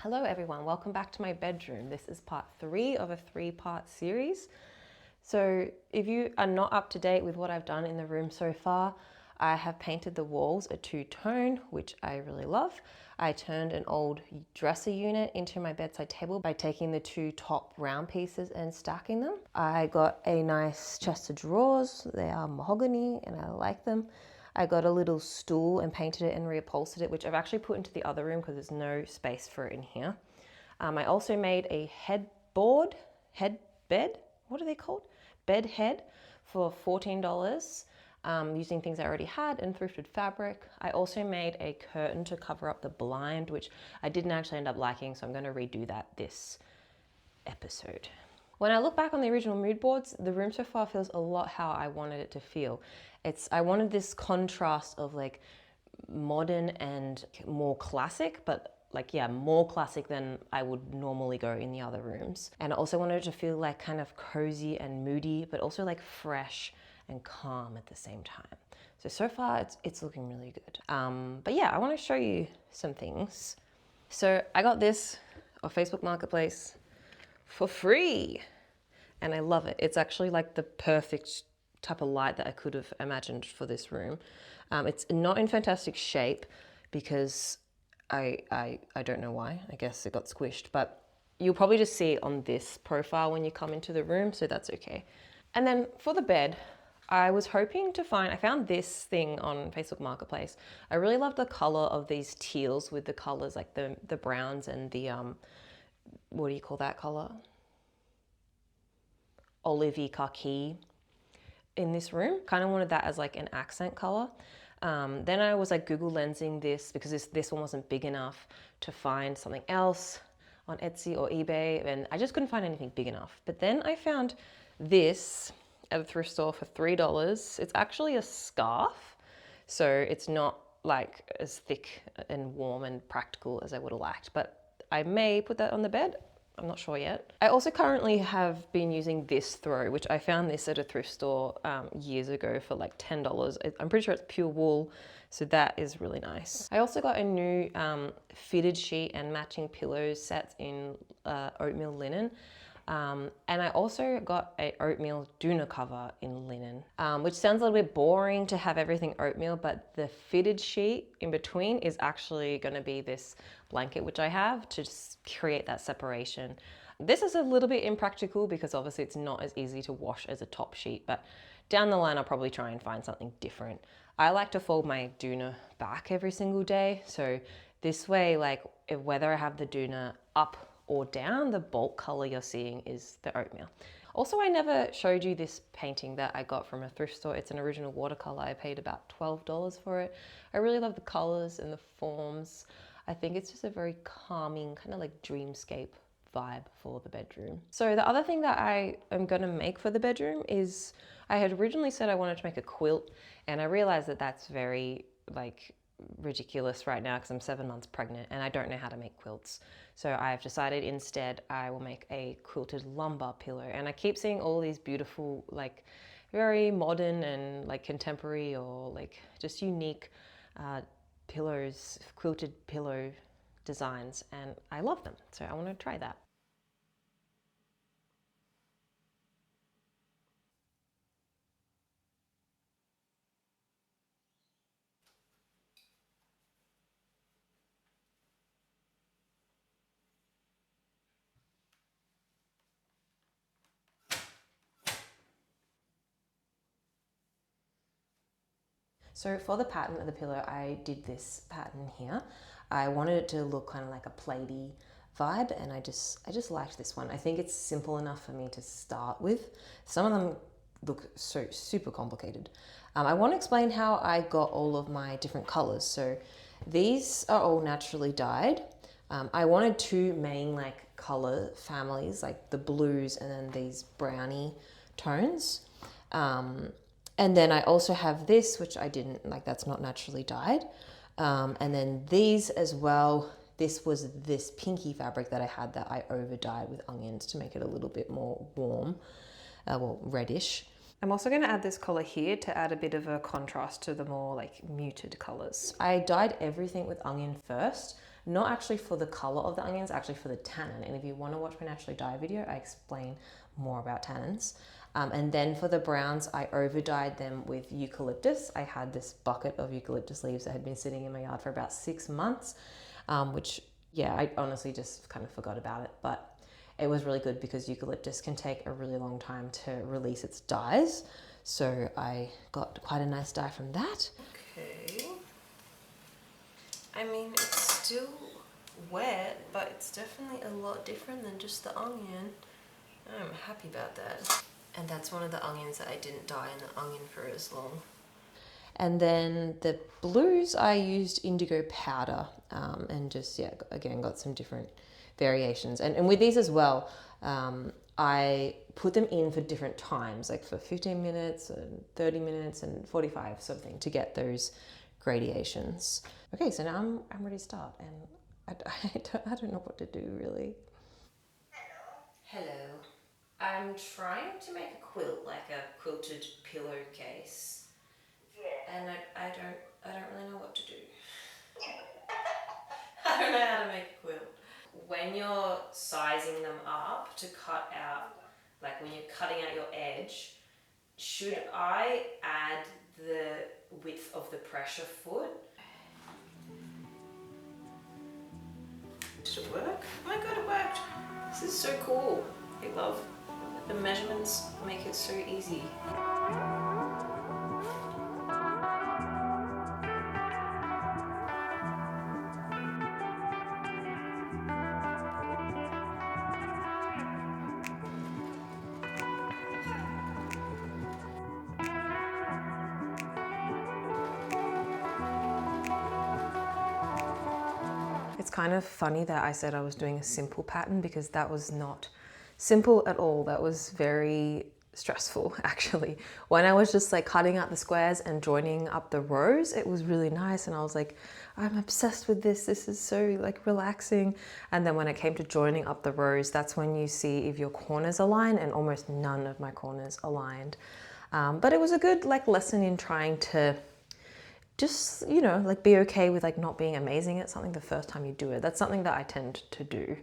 Hello everyone, welcome back to my bedroom. This is part 3 of a 3-part series. So if you are not up to date with what I've done in the room so far, I have painted the walls a two-tone, which I really love. I turned an old dresser unit into my bedside table by taking the two top round pieces and stacking them. I got a nice chest of drawers. They are mahogany and I like them. I got a little stool and painted it and reupholstered it, which I've actually put into the other room because there's no space for it in here. I also made a headboard, bed, what are they called? Bed head for $14 using things I already had and thrifted fabric. I also made a curtain to cover up the blind, which I didn't actually end up liking, so I'm going to redo that this episode. When I look back on the original mood boards, the room so far feels a lot how I wanted it to feel. I wanted this contrast of like modern and more classic, but more classic than I would normally go in the other rooms. And I also wanted it to feel like kind of cozy and moody, but also like fresh and calm at the same time. So far it's looking really good. But yeah, I want to show you some things. So I got this off Facebook Marketplace for free and I love it. It's actually like the perfect type of light that I could have imagined for this room. It's not in fantastic shape because I don't know why. I guess it got squished, but you'll probably just see it on this profile when you come into the room, so that's okay. And then for the bed, I was hoping to find, I found this thing on Facebook Marketplace. I really love the color of these teals with the colors like the browns and the, what do you call that color? Olivey khaki in this room. Kind of wanted that as like an accent color. Then I was like Google lensing this because this one wasn't big enough to find something else on Etsy or eBay, and I just couldn't find anything big enough. But then I found this at a thrift store for $3. It's actually a scarf, so it's not like as thick and warm and practical as I would have liked, but I may put that on the bed. I'm not sure yet. I also currently have been using this throw, which I found this at a thrift store years ago for like $10. I'm pretty sure it's pure wool, so that is really nice. I also got a new fitted sheet and matching pillow sets in oatmeal linen. And I also got a oatmeal doona cover in linen, which sounds a little bit boring to have everything oatmeal, but the fitted sheet in between is actually going to be this blanket, which I have to just create that separation. This is a little bit impractical because obviously it's not as easy to wash as a top sheet, but down the line I'll probably try and find something different. I like to fold my doona back every single day, so this way, like whether I have the doona up or down, the bulk color you're seeing is the oatmeal. Also, I never showed you this painting that I got from a thrift store. It's an original watercolor. I paid about $12 for it. I really love the colors and the forms. I think it's just a very calming, kind of like dreamscape vibe for the bedroom. So the other thing that I am gonna make for the bedroom is, I had originally said I wanted to make a quilt, and I realized that that's very like ridiculous right now because I'm 7 months pregnant and I don't know how to make quilts. So I've decided instead I will make a quilted lumbar pillow, and I keep seeing all these beautiful, like very modern and like contemporary or like just unique pillows, quilted pillow designs, and I love them. So I want to try that. So for the pattern of the pillow, I did this pattern here. I wanted it to look kind of like a plaity vibe, and I just liked this one. I think it's simple enough for me to start with. Some of them look so super complicated. I want to explain how I got all of my different colors. So these are all naturally dyed. I wanted two main like color families, like the blues and then these brownie tones. And then I also have this, which I didn't like, that's not naturally dyed. And then these as well. This was this pinky fabric that I had that I over dyed with onions to make it a little bit more warm, well, reddish. I'm also going to add this color here to add a bit of a contrast to the more like muted colors. I dyed everything with onion first. not actually for the color of the onions, actually for the tannin. And if you want to watch my naturally dye video, I explain more about tannins. And then for the browns, I over dyed them with eucalyptus. I had this bucket of eucalyptus leaves that had been sitting in my yard for about 6 months, which, yeah, I honestly just kind of forgot about it. But it was really good because eucalyptus can take a really long time to release its dyes. So I got quite a nice dye from that. Okay. I mean, it's still wet, but it's definitely a lot different than just the onion. I'm happy about that. And that's one of the onions that I didn't dye in the onion for as long. And then the blues, I used indigo powder and just, yeah, again, got some different variations. And with these as well, I put them in for different times, like for 15 minutes and 30 minutes and 45 sort of thing to get those gradations. Okay, so now I'm ready to start, and I don't know what to do really. Hello. I'm trying to make a quilt, like a quilted pillowcase. Yeah. And I don't really know what to do. I don't know how to make a quilt. When you're sizing them up to cut out, like when you're cutting out your edge, should I add the width of the pressure foot? Did it work? Oh my god, it worked! This is so cool. I love the measurements, make it so easy. It's kind of funny that I said I was doing a simple pattern because that was not simple at all. That was very stressful actually. When I was just like cutting out the squares and joining up the rows, it was really nice and I was like, I'm obsessed with this. This is so like relaxing. And then when it came to joining up the rows, that's when you see if your corners align, and almost none of my corners aligned. But it was a good like lesson in trying to just, you know, like be okay with like not being amazing at something the first time you do it. That's something that I tend to do.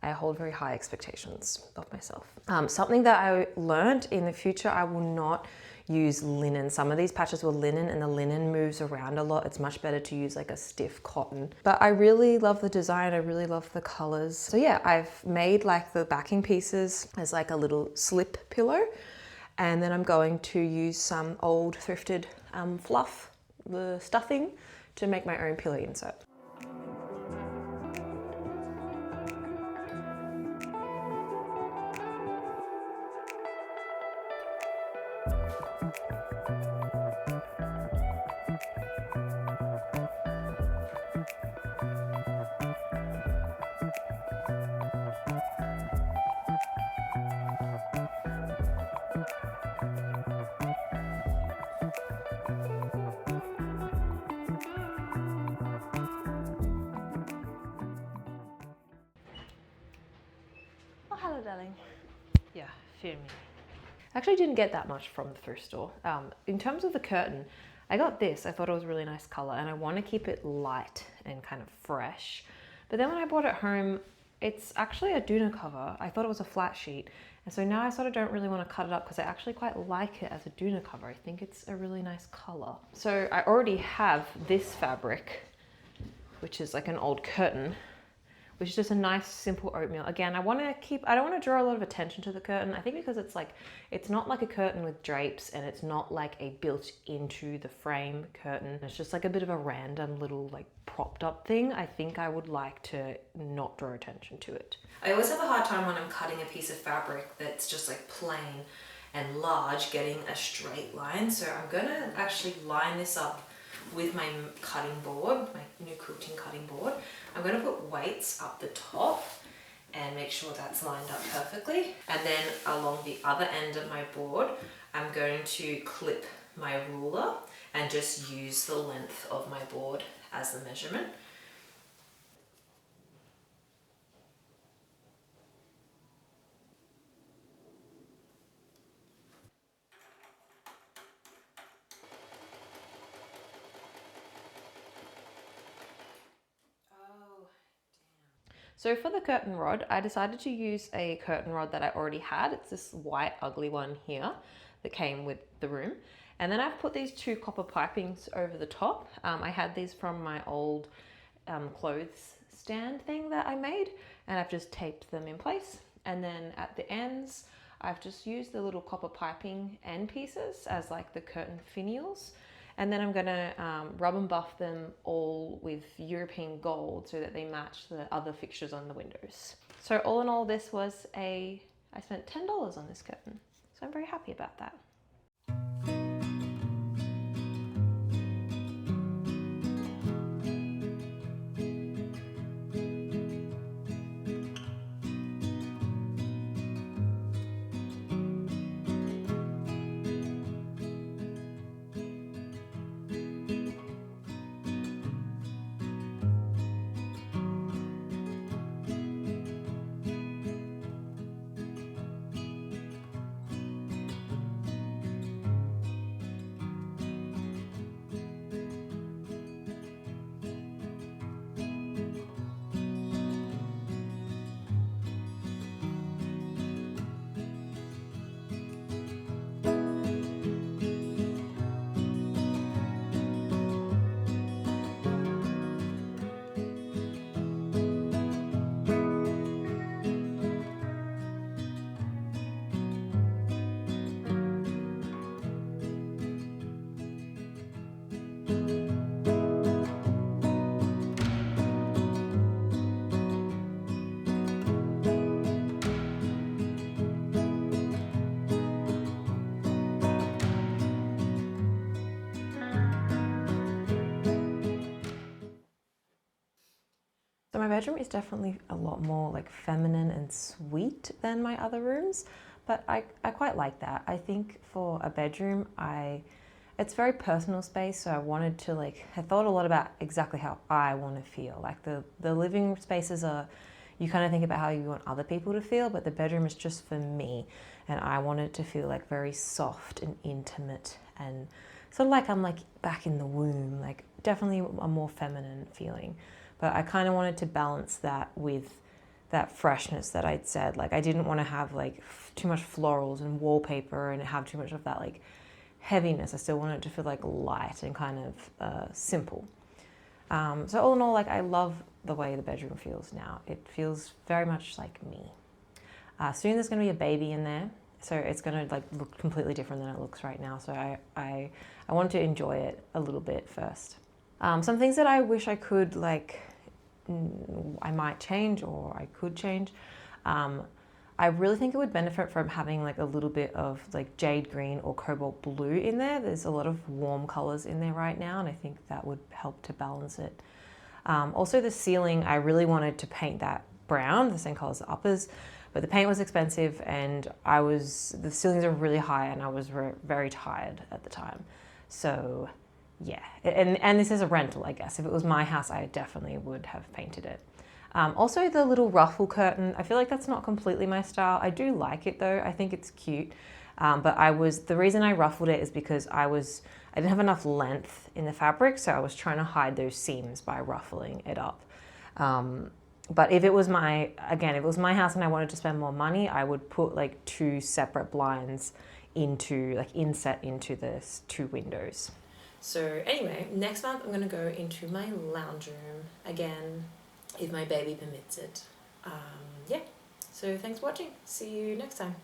I hold very high expectations of myself. Something that I learned in the future, I will not use linen. Some of these patches were linen and the linen moves around a lot. It's much better to use like a stiff cotton. But I really love the design. I really love the colors. So yeah, I've made like the backing pieces as like a little slip pillow. And then I'm going to use some old thrifted fluff, the stuffing, to make my own pillow insert. Oh, hello, darling. Yeah, fear me. I actually didn't get that much from the thrift store. In terms of the curtain, I got this. I thought it was a really nice color and I want to keep it light and kind of fresh. But then when I brought it home, it's actually a doona cover. I thought it was a flat sheet. And so now I sort of don't really want to cut it up because I actually quite like it as a doona cover. I think it's a really nice color. So I already have this fabric, which is like an old curtain, which is just a nice simple oatmeal. Again, I don't want to draw a lot of attention to the curtain. I think because it's not like a curtain with drapes and it's not like a built into the frame curtain. It's just like a bit of a random little like propped up thing. I think I would like to not draw attention to it. I always have a hard time when I'm cutting a piece of fabric that's just like plain and large, getting a straight line. So I'm gonna actually line this up with my cutting board, my new quilting cutting board. I'm going to put weights up the top and make sure that's lined up perfectly. And then along the other end of my board, I'm going to clip my ruler and just use the length of my board as the measurement. Oh, So for the curtain rod, I decided to use a curtain rod that I already had. It's this white ugly one here that came with the room. And then I've put these two copper pipings over the top. I had these from my old clothes stand thing that I made, and I've just taped them in place. And then at the ends, I've just used the little copper piping end pieces as like the curtain finials. And then I'm gonna rub and buff them all with European gold so that they match the other fixtures on the windows. So all in all, I spent $10 on this curtain. So I'm very happy about that. So my bedroom is definitely a lot more like feminine and sweet than my other rooms, but I quite like that. I think for a bedroom, it's very personal space, so I wanted to I thought a lot about exactly how I want to feel. Like the living spaces are, you kind of think about how you want other people to feel, but the bedroom is just for me, and I want it to feel like very soft and intimate and sort of like I'm like back in the womb, like definitely a more feminine feeling. But I kind of wanted to balance that with that freshness that I'd said. Like I didn't want to have like too much florals and wallpaper and have too much of that like heaviness. I still wanted it to feel like light and kind of simple. So all in all, like I love the way the bedroom feels now. It feels very much like me. Soon there's going to be a baby in there, so it's going to like look completely different than it looks right now. So I want to enjoy it a little bit first. Some things that I wish I could I might change or I could change. I really think it would benefit from having like a little bit of like jade green or cobalt blue in there. There's a lot of warm colors in there right now, and I think that would help to balance it. Also the ceiling, I really wanted to paint that brown, the same color as the uppers, but the paint was expensive and the ceilings are really high and I was very tired at the time. So yeah, and this is a rental, I guess. If it was my house, I definitely would have painted it. Also the little ruffle curtain, I feel like that's not completely my style. I do like it though, I think it's cute. But the reason I ruffled it is because I didn't have enough length in the fabric, so I was trying to hide those seams by ruffling it up. But if it was my house and I wanted to spend more money, I would put like 2 separate blinds inset into the 2 windows. So anyway, next month I'm going to go into my lounge room again, if my baby permits it. Yeah, so thanks for watching. See you next time.